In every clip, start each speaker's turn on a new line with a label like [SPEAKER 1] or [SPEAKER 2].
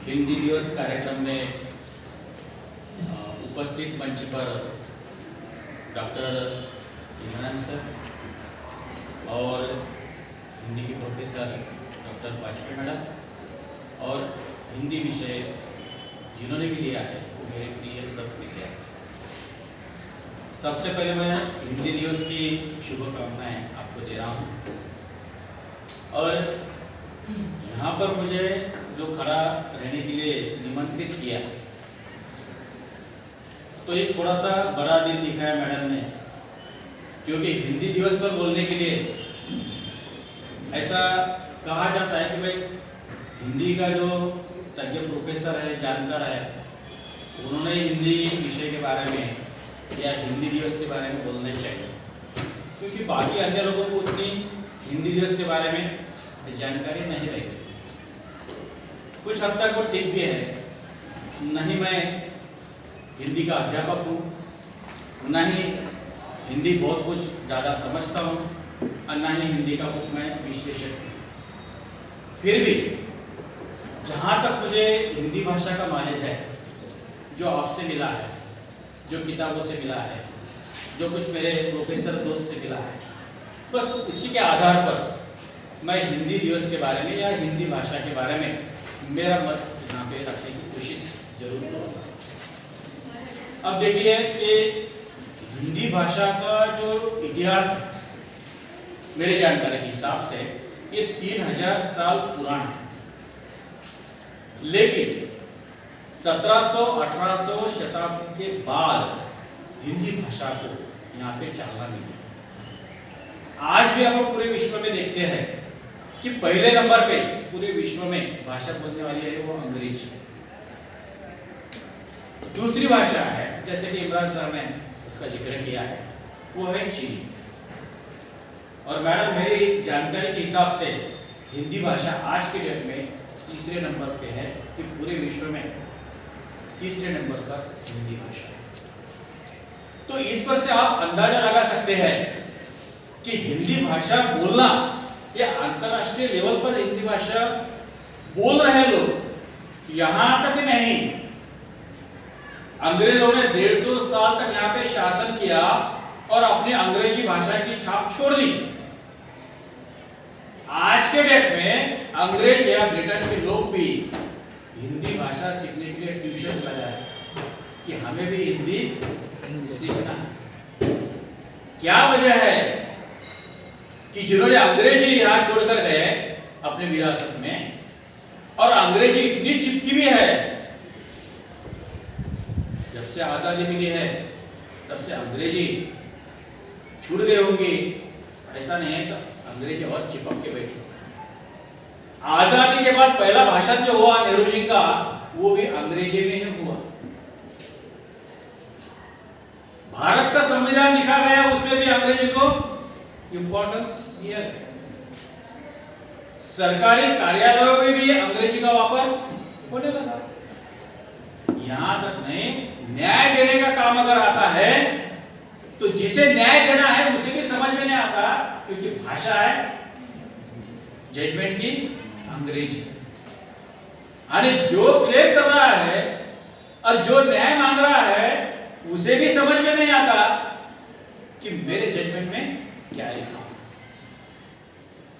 [SPEAKER 1] हिंदी दिवस कार्यक्रम में उपस्थित मंच पर डॉक्टर इमरान सर और हिंदी के प्रोफेसर डॉक्टर वाजपेयी मैडम और हिंदी विषय जिन्होंने भी लिया है वो मेरे प्रिय सब मित्र हैं। सबसे पहले मैं हिंदी दिवस की शुभकामनाएं आपको दे रहा हूँ और यहाँ पर मुझे जो खड़ा रहने के लिए निमंत्रित किया तो एक थोड़ा सा बड़ा दिल दिखाया मैडम ने, क्योंकि हिंदी दिवस पर बोलने के लिए ऐसा कहा जाता है कि भाई हिंदी का जो तज्ञ प्रोफेसर है, जानकार है, उन्होंने हिंदी विषय के बारे में या हिंदी दिवस के बारे में बोलना चाहिए, क्योंकि बाकी अन्य लोगों को उतनी हिंदी दिवस के बारे में जानकारी नहीं रहती। कुछ हद तक वो ठीक भी है, नहीं मैं हिंदी का अध्यापक हूँ, न ही हिंदी बहुत कुछ ज़्यादा समझता हूँ और न ही हिंदी का कुछ मैं विश्लेषक हूँ। फिर भी जहाँ तक मुझे हिंदी भाषा का नॉलेज है, जो आपसे मिला है, जो किताबों से मिला है, जो कुछ मेरे प्रोफेसर दोस्त से मिला है, बस उसी के आधार पर मैं हिंदी दिवस के बारे में या हिंदी भाषा के बारे में मेरा मत यहाँ पे रखने की कोशिश जरूर करूँगा। अब देखिए कि हिंदी भाषा का जो इतिहास है, मेरे जानकारी के हिसाब से ये 3000 साल पुराना है, लेकिन 1700-1800 शताब्दी के बाद हिंदी भाषा को यहाँ पे चालना मिली। आज भी हम पूरे विश्व में देखते हैं कि पहले नंबर पे पूरे विश्व में भाषा बोलने वाली है वो अंग्रेजी। दूसरी भाषा है, जैसे कि इमरान सर ने उसका जिक्र किया है, वो है चीनी। और मैडम मेरी जानकारी के हिसाब से हिंदी भाषा आज के डेट में तीसरे नंबर पे है कि पूरे विश्व में तीसरे नंबर पर हिंदी भाषा है। तो इस पर से आप अंदाजा लगा सकते हैं कि हिंदी भाषा बोलना या अंतरराष्ट्रीय लेवल पर हिंदी भाषा बोल रहे लोग, यहाँ तक नहीं, अंग्रेजों ने 150 साल तक यहाँ पे शासन किया और अपनी अंग्रेजी भाषा की छाप छोड़ दी। आज के डेट में अंग्रेज या ब्रिटेन के लोग भी हिंदी भाषा सीखने के लिए ट्यूशंस लगाए कि हमें भी हिंदी सीखना है। क्या वजह है कि जिन्होंने अंग्रेजी यहाँ छोड़कर गए अपने विरासत में, और अंग्रेजी इतनी चिपकी भी है, जब से आजादी मिली है तब से अंग्रेजी छूट गए होंगे, ऐसा नहीं है, तो अंग्रेजी और चिपक के बैठे। आजादी के बाद पहला भाषण जो हुआ नेहरू जी का, वो भी अंग्रेजी में ही हुआ। भारत का संविधान लिखा गया, उसमें भी अंग्रेजी को इंपॉर्टेंस दिया गया। सरकारी कार्यालयों में भी अंग्रेजी का वापर होने लगा। यहां तक नहीं, न्याय देने का काम अगर आता है तो जिसे न्याय देना है उसे भी समझ में नहीं आता, क्योंकि भाषा है जजमेंट की अंग्रेजी। अरे जो क्लेम कर रहा है और जो न्याय मांग रहा है उसे भी समझ में नहीं आता कि मेरे जजमेंट में क्या लिखा।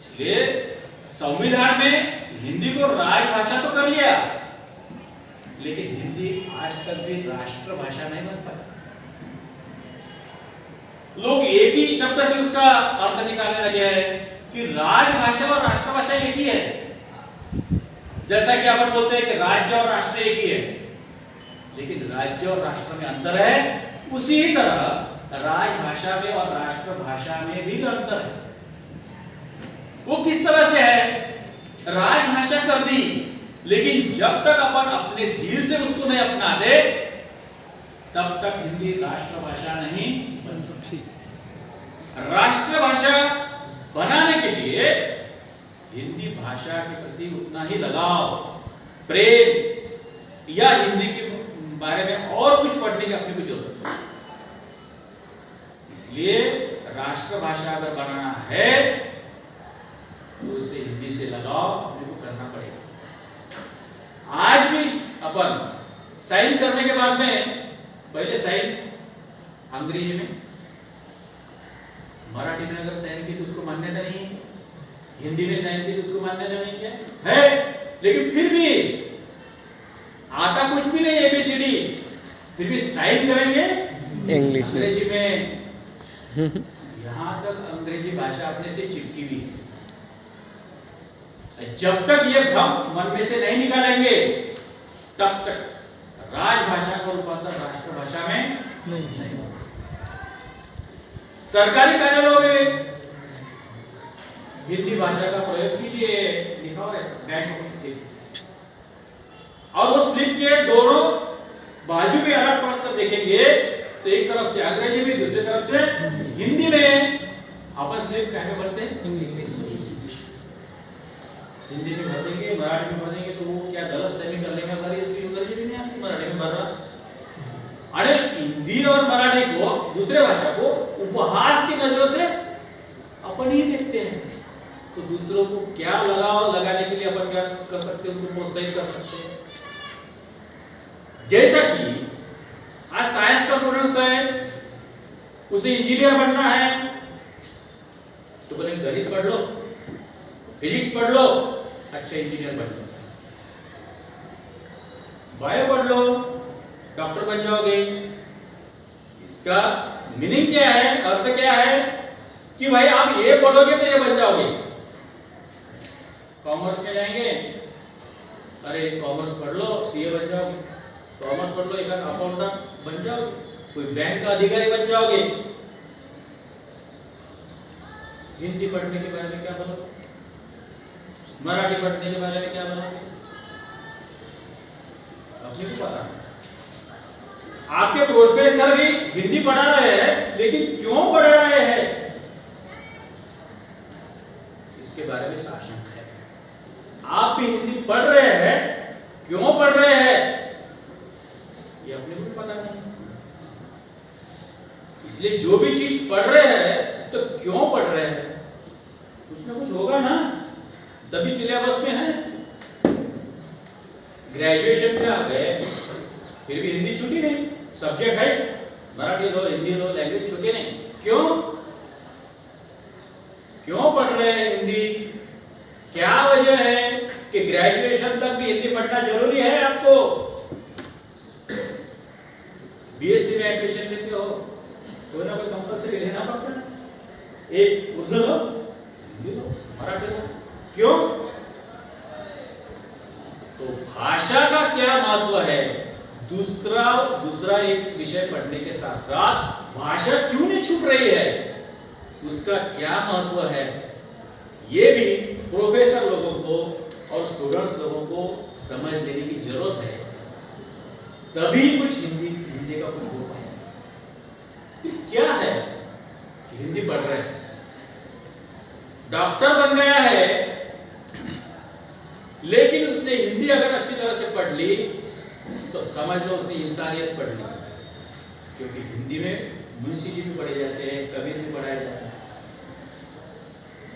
[SPEAKER 1] इसलिए संविधान में हिंदी को राजभाषा तो कर लिया, लेकिन हिंदी आज तक भी राष्ट्रभाषा नहीं बन पाई। लोग एक ही शब्द से उसका अर्थ निकालने लगे हैं कि राजभाषा और राष्ट्रभाषा एक ही है। जैसा कि अपन बोलते हैं कि राज्य और राष्ट्र एक ही है, लेकिन राज्य और राष्ट्र में अंतर है, उसी तरह राजभाषा में और राष्ट्रभाषा में भी अंतर है। वो किस तरह से है? राजभाषा कर दी, लेकिन जब तक अपन अपने दिल से उसको नहीं अपनाते तब तक हिंदी राष्ट्रभाषा नहीं बन सकती। राष्ट्रभाषा बनाने के लिए हिंदी भाषा के प्रति उतना ही लगाव, प्रेम या हिंदी के बारे में और कुछ पढ़ने की अपने को जरूरत है। इसलिए राष्ट्रभाषा अगर बनाना है तो उसे हिंदी से लगाव अपने को करना पड़ेगा। आज भी अपन साइन करने के बाद में पहले साइन अंग्रेजी में, मराठी में अगर साइन की तो उसको मान्यता नहीं है, हिंदी में साइन की तो उसको मान्यता नहीं है, लेकिन फिर भी आता कुछ भी नहीं एबीसीडी, फिर भी साइन करेंगे इंग्लिश में, अंग्रेजी में। यहां तक अंग्रेजी भाषा अपने से चिपकी हुई है। जब तक ये भ्रम मन में से नहीं निकालेंगे तब तक राजभाषा का रूपांतर राष्ट्रभाषा में नहीं होगा। सरकारी कार्यालयों में हिंदी भाषा का प्रयोग कीजिए, लिखा हुआ है बैंक में, और वो स्लिप के दोनों बाजू में अलग पढ़ कर देखेंगे तो एक तरफ से अंग्रेजी में, दूसरी तरफ से हिंदी में। अपन स्लिप क्या में भरते हैं? हिंदी में भर देंगे, मराठी में भर देंगे तो वो क्या गलत सेमी कर लेगा, अंग्रेजी भी नहीं आती, मराठी में भर रहा। अरे हिंदी और मराठी को, दूसरे भाषा को उपहास की नजरों से अपन ही देखते हैं, तो दूसरों को क्या लगाने के लिए अपन क्या कर सकते हैं, उनको प्रोत्साहित कर सकते हैं। जैसा कि आज साइंस का स्टूडेंट्स है, उसे इंजीनियर बनना है तो बोले गणित पढ़ लो, फिजिक्स पढ़ लो, अच्छा इंजीनियर बन लो, बायो पढ़ लो, डॉक्टर बन जाओगे। इसका मीनिंग क्या है, अर्थ क्या है कि भाई आप ये पढ़ोगे तो ये बन जाओगे। कॉमर्स में जाएंगे, अरे कॉमर्स पढ़ लो सीए बन जाओगे, कॉमर्स पढ़ लो एक अकाउंटेंट बन जाओगे, कोई बैंक का अधिकारी बन जाओगे। हिंदी पढ़ने के बारे में क्या बनोगे, मराठी पढ़ने के बारे में क्या बनोगे, अपने को पता। आपके प्रोफेसर भी हिंदी पढ़ा रहे हैं, लेकिन क्यों पढ़ा रहे हैं इसके बारे में शासन है। आप भी हिंदी पढ़ रहे हैं, क्यों पढ़ रहे हैं ये अपने को पता नहीं। इसलिए जो भी चीज पढ़ रहे हैं तो क्यों पढ़ रहे हैं, कुछ ना कुछ होगा ना, तभी सिलेबस में है। ग्रेजुएशन में आ गए फिर भी हिंदी छूटी नहीं, सब्जेक्ट है मराठी लो, हिंदी लो, लैंग्वेज छूटे नहीं। क्यों पढ़ रहे हैं हिंदी, क्या वजह है कि ग्रेजुएशन तक भी हिंदी पढ़ना जरूरी है आपको। बीएससी में एडमिशन लेते हो, कोई ना कोई कंपल्सरी लेना पड़ता है, एक उर्दू लो, हिंदी लो, मराठी लो। क्यों? तो भाषा का क्या महत्व है, दूसरा एक विषय पढ़ने के साथ साथ भाषा क्यों नहीं छूट रही है, उसका क्या महत्व है, ये भी प्रोफेसर लोगों को और स्टूडेंट्स लोगों को समझ लेने की जरूरत है, तभी कुछ हिंदी का कुछ हो पाएगा। क्या है कि हिंदी पढ़ रहे हैं, डॉक्टर बन गया है, लेकिन उसने हिंदी अगर अच्छी तरह से पढ़ ली तो समझ लो उसने इंसानियत पढ़ ली, क्योंकि हिंदी में मुंशी जी भी पढ़े जाते हैं, कबीर भी पढ़ाया जाता है,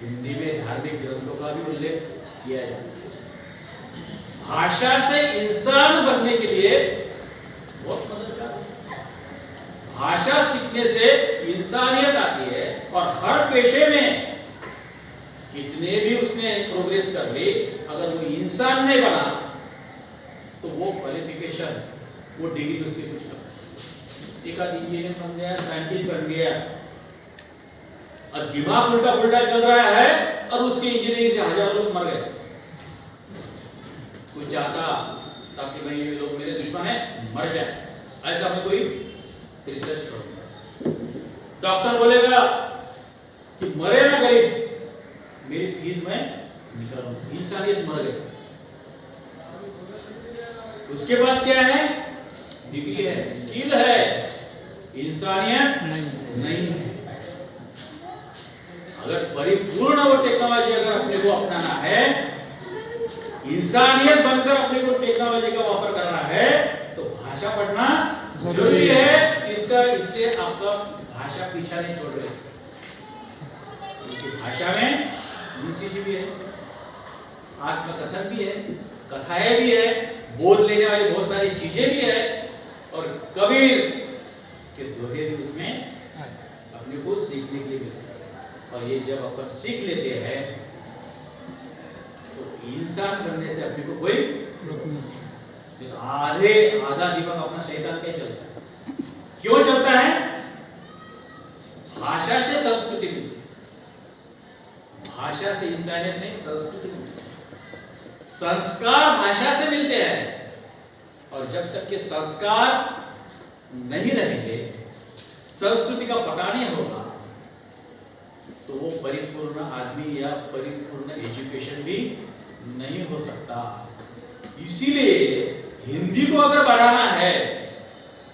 [SPEAKER 1] हिंदी में धार्मिक ग्रंथों का भी उल्लेख किया जाता है। भाषा से इंसान बनने के लिए बहुत मददगार है। भाषा सीखने से इंसानियत आती है, और हर पेशे में कितने भी उसने प्रोग्रेस कर ली, अगर वो इंसान नहीं बना तो वो क्वालिफिकेशन, वो डिग्री उसके कुछ नहीं। सीखा इंजीनियर बन गया, साइंटिस्ट बन गया, और दिमाग उल्टा पुल्टा चल रहा है, और उसके इंजीनियरिंग से हजारों लोग मर गए। कोई चाहता ताकि भाई ये लोग मेरे दुश्मन है, मर जाए, ऐसा मैं कोई रिसर्च करूंगा। डॉक्टर बोलेगा कि मरे ना गरीब, मेरी फीस में निकालूंगा, इंसानियत मर गई। उसके पास क्या है, डिग्री है, स्किल है, इंसानियत नहीं है। अगर परिपूर्ण वो टेक्नोलॉजी अगर अपने को अपनाना है, इंसानियत बनकर अपने को टेक्नोलॉजी का वापर करना है, तो भाषा पढ़ना जरूरी है। इसलिए आपका भाषा पीछा नहीं छोड़ रही, क्योंकि भाषा में मुंशी जी भी है, आत्मकथन भी है, कथाएं भी है, बोध लेने वाली बहुत सारी चीजें भी है, और कबीर के दोहे भी इसमें अपने को सीखने के लिए मिलते हैं। और ये जब अपन सीख लेते हैं तो इंसान बनने से अपने को कोई तो आधा दिमाग अपना शैतान क्या चलता है, क्यों चलता है? भाषा से संस्कृति मिलती है, भाषा से इंसानियत नहीं संस्कृति मिलती है, संस्कार भाषा से मिलते हैं। और जब तक के संस्कार नहीं रहेंगे, संस्कृति का पता नहीं होगा, तो वो परिपूर्ण आदमी या परिपूर्ण एजुकेशन भी नहीं हो सकता। इसीलिए हिंदी को अगर बढ़ाना है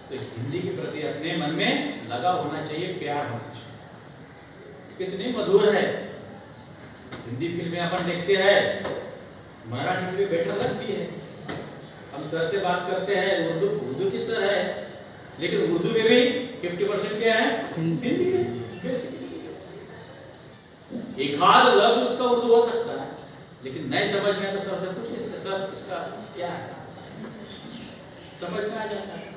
[SPEAKER 1] तो हिंदी के प्रति अपने मन में लगाव होना चाहिए, प्यार होना चाहिए। कितनी मधुर है हिंदी फिल्में अपन देखते हैं, मराठी से भी बेटर लगती है। हम सर से बात करते हैं, उर्दू की सर है, लेकिन उर्दू में भी 50% क्या है? हिंदी है। एक आध लफ्ज उसका उर्दू हो सकता है, लेकिन नहीं समझ में तो सर से पूछ लेते, सर इसका क्या है, समझ में आ जाता है।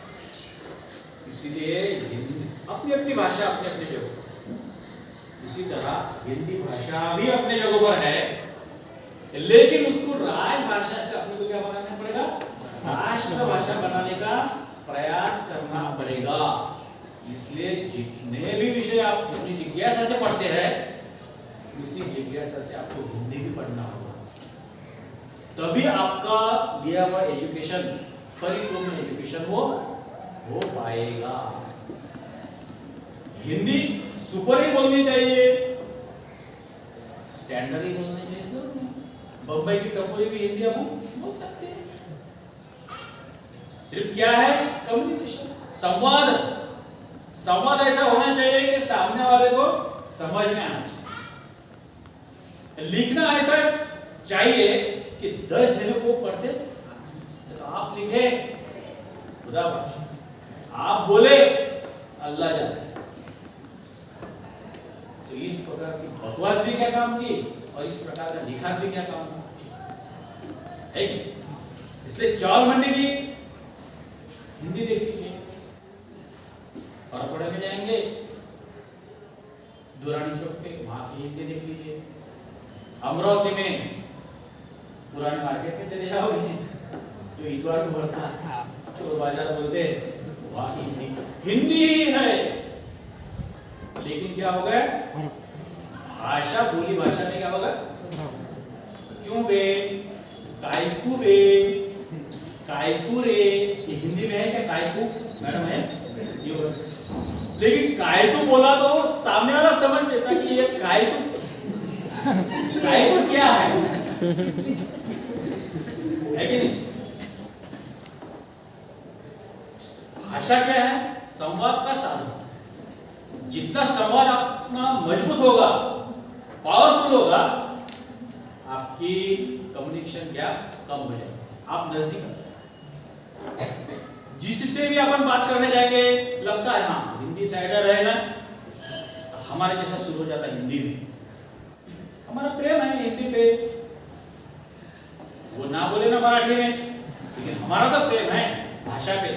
[SPEAKER 1] इसीलिए अपनी अपनी भाषा अपने अपने जगह, इसी तरह हिंदी भाषा भी अपने जगहों पर है, लेकिन उसको राजभाषा से अपने को क्या बनाना पड़ेगा? राष्ट्रभाषा बनाने का प्रयास करना पड़ेगा। इसलिए जितने भी विषय आप अपनी जिज्ञासा से पढ़ते हैं, उसी जिज्ञासा से आपको हिंदी भी पढ़ना होगा, तभी आपका दिया हुआ एजुकेशन परिपूर्ण एजुकेशन वो हो पाएगा। हिंदी सुपर ही बोलनी चाहिए, स्टैंडर्ड ही बोलनी चाहिए। बम्बई की टपोरी भी हिंदी हम बोल सकते हैं। सिर्फ क्या है? कम्युनिकेशन, संवाद। संवाद ऐसा होना चाहिए कि सामने वाले को समझ में आना चाहिए। लिखना ऐसा चाहिए कि 10 जने को पढ़ते, तो आप लिखे खुदा बख्शे, आप बोले अल्लाह जाने। तो इस प्रकार की बकवास भी क्या काम की, और इस प्रकार का लिखान भी क्या काम है। इसलिए चावल मंडी की हिंदी देख लीजिए, और पढ़े में जाएंगे दुरानी चौक पे, वहां की हिंदी देख लीजिए। अमरावती में पुराने मार्केट में चले जाओगे, जो इतवार को बढ़ता है, चोर बाजार बोलते, वहां की हिंदी ही है। लेकिन क्या हो गया? भाषा, बोली भाषा में क्या होगा? क्यों बे, कायकू बे, कायकू रे, ये हिंदी में है क्या? कायकू मैडम है ये, लेकिन कायकू बोला तो सामने वाला समझ लेता कि ये कायकू, कायकू क्या है कि नहीं? भाषा क्या है? संवाद का साधन। जितना संवाद अपना मजबूत होगा, पावरफुल होगा, आपकी कम्युनिकेशन गैप कम हो जाएगा, आप नजदीक। जिससे भी अपन बात करने जाएंगे, लगता है हाँ हिंदी साइडर है ना, हमारे जैसा शुरू हो जाता है हिंदी में। हमारा प्रेम है हिंदी पे, वो ना बोले ना मराठी में, लेकिन हमारा तो प्रेम है भाषा पे।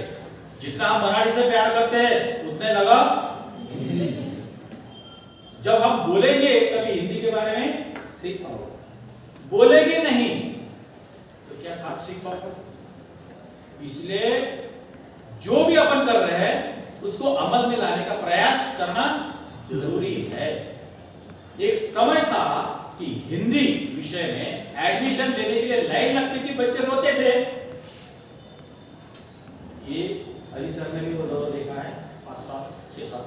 [SPEAKER 1] जितना हम मराठी से प्यार करते हैं, उतने लगा हिंदी से। जब हम बोलेंगे तभी हिंदी के बारे में सीख पाओगे, बोलेंगे नहीं तो क्या आप सीख पाओगे? इसलिए जो भी अपन कर रहे हैं उसको अमल में लाने का प्रयास करना जरूरी है। एक समय था कि हिंदी विषय में एडमिशन लेने के लिए लाइन लगती थी, बच्चे रोते थे। ये अली सर ने भी वो दौर देखा है, 5 साल 6 साल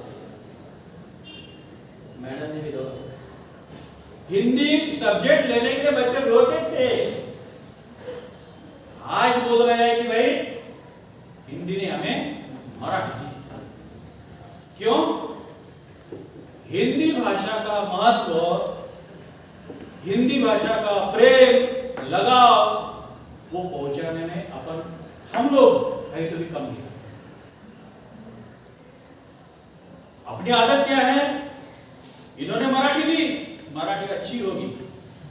[SPEAKER 1] मैडम ने भी दौर देखा। हिंदी सब्जेक्ट लेने के लिए बच्चे रोते थे। आज बोल रहे हैं कि भाई हिंदी ने हमें मराठी। क्यों? हिंदी भाषा का महत्व, हिंदी भाषा का प्रेम, लगाव, वो पहुंचाने में अपन हम लोग कहीं तो भी कम नहीं। अपनी आदत क्या है? इन्होंने मराठी ली, मराठी अच्छी होगी।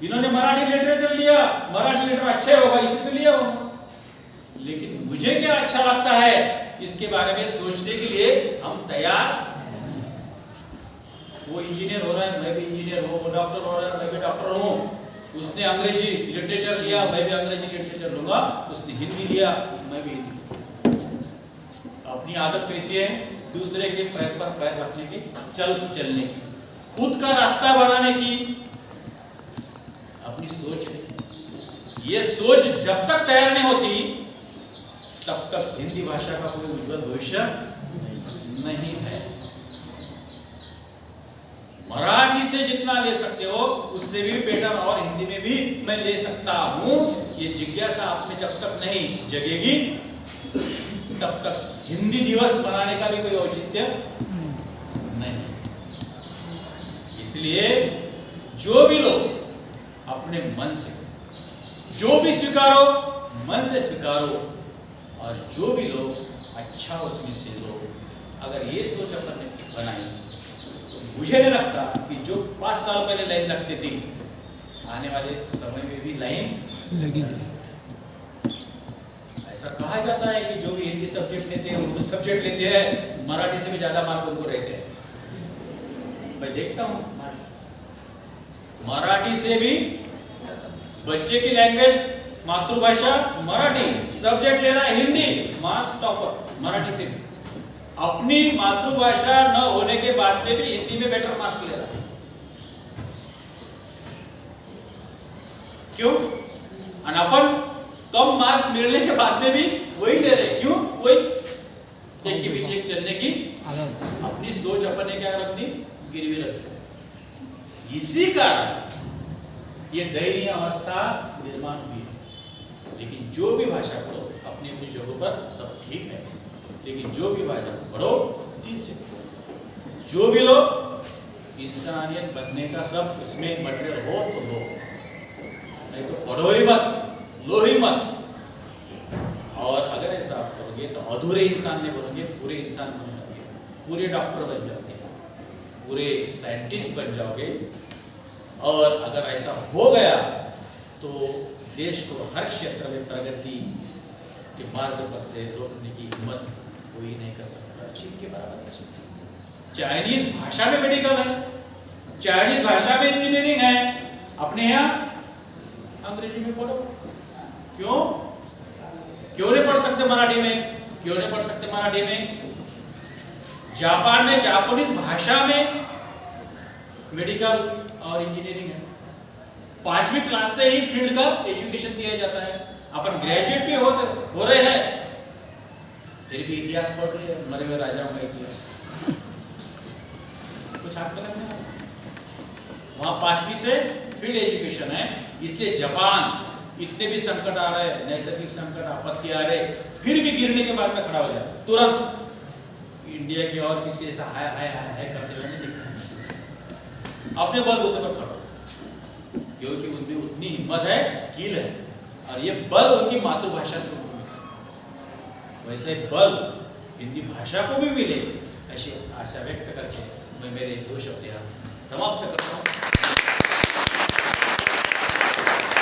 [SPEAKER 1] इन्होंने मराठी लिटरेचर लिया, मराठी लिटरेचर अच्छे होगा, इसी पे लिया होगा। लेकिन मुझे क्या अच्छा लगता है इसके बारे में सोचने के लिए हम तैयार। वो इंजीनियर हो रहा है, मैं भी इंजीनियर हूँ, वो डॉक्टर हो रहा है, मैं भी डॉक्टर हूँ, उसने अंग्रेजी लिटरेचर लिया, मैं भी अंग्रेजी लिटरेचर लूंगा, उसने हिंदी लिया, मैं भी हिंदी। अपनी आदत कैसी है? दूसरे के पैर पर पैर रखने की, चलने की, खुद का रास्ता बनाने की अपनी सोच है। ये सोच जब तक तैयार नहीं होती तब तक हिंदी भाषा का कोई उज्जवल भविष्य नहीं है। मराठी से जितना ले सकते हो उससे भी बेटर और हिंदी में भी मैं ले सकता हूं। ये जिज्ञासा आप में जब तक नहीं जगेगी तब तक हिंदी दिवस मनाने का भी कोई औचित्य नहीं। इसलिए जो भी लोग अपने मन से जो भी स्वीकारो, मन से स्वीकारो, और जो भी लोग अच्छा उसमें से लो। अगर ये सोच अपन बनाई तो मुझे नहीं लगता कि जो 5 साल पहले लाइन लगती थी आने वाले समय में भी लाइन लगेगी। ऐसा कहा जाता है कि जो भी हिंदी सब्जेक्ट लेते हैं, उर्दू सब्जेक्ट लेते हैं, मराठी से भी ज्यादा मार्क उनको रहते हैं। मैं देखता हूँ मराठी से भी बच्चे की लैंग्वेज मातृभाषा मराठी, सब्जेक्ट ले रहा है हिंदी, मार्क्स टॉपर मराठी से भी। अपनी मातृभाषा न होने के बाद में भी हिंदी में बेटर मार्क्स ले रहा है। क्यों? और अपन कम मार्क्स मिलने के बाद में भी वही ले रहे। क्यों? वही एक के पीछे एक चलने की अपनी सोच अपन ने क्या रख दी? गिरवी रख दी। इसी कारण ये दयनीय अवस्था निर्माण हुई। लेकिन जो भी भाषा पढ़ो अपनी अपनी जगहों पर सब ठीक है, लेकिन जो भी भाषा पढ़ो दिल से पढ़ो। जो भी लोग इंसानियत बनने का सब इसमें मटेरियल हो तो लो, नहीं तो पढ़ो ही मत, लो ही मत। और अगर ऐसा आप करोगे तो अधूरे इंसान नहीं बनोगे, पूरे इंसान बन जाओगे, पूरे डॉक्टर बन जाओगे, पूरे साइंटिस्ट बन जाओगे। और अगर ऐसा हो गया तो देश को हर क्षेत्र में प्रगति के मार्ग पर से रोकने की हिम्मत कोई नहीं कर सकता। चीन के बराबर कर सकता। चाइनीज भाषा में मेडिकल है, चाइनीज भाषा में इंजीनियरिंग है, अपने यहाँ अंग्रेजी में पढ़ो। क्यों नहीं पढ़ सकते मराठी में? क्यों नहीं पढ़ सकते मराठी में? जापान में जापानीज भाषा में मेडिकल और इंजीनियरिंग है। 5वीं क्लास से ही फील्ड का एजुकेशन दिया जाता है। अपन ग्रेजुएट भी हो रहे हैं, फिर भी इतिहास पढ़ रहे हैं, मरे हुए राजाओं का इतिहास कुछ हाथ में लगने वाला। वहां 5वीं से फील्ड एजुकेशन है। इसलिए जापान इतने भी संकट आ रहे, नैसर्गिक संकट, आपत्ति आ रहे, फिर भी गिरने के बाद में खड़ा हो जाए तुरंत। इंडिया की और किसी ऐसा हाय हाय हाय हाय करते हुए नहीं दिखता। अपने बलबूते पर खड़ा, क्योंकि उनमें उतनी हिम्मत है, स्किल है, और ये बल उनकी मातृभाषा से उनको मिला। वैसे बल हिंदी भाषा को भी मिले, ऐसी आशा व्यक्त करके मैं मेरे 2 शब्द यहाँ समाप्त करता हूँ।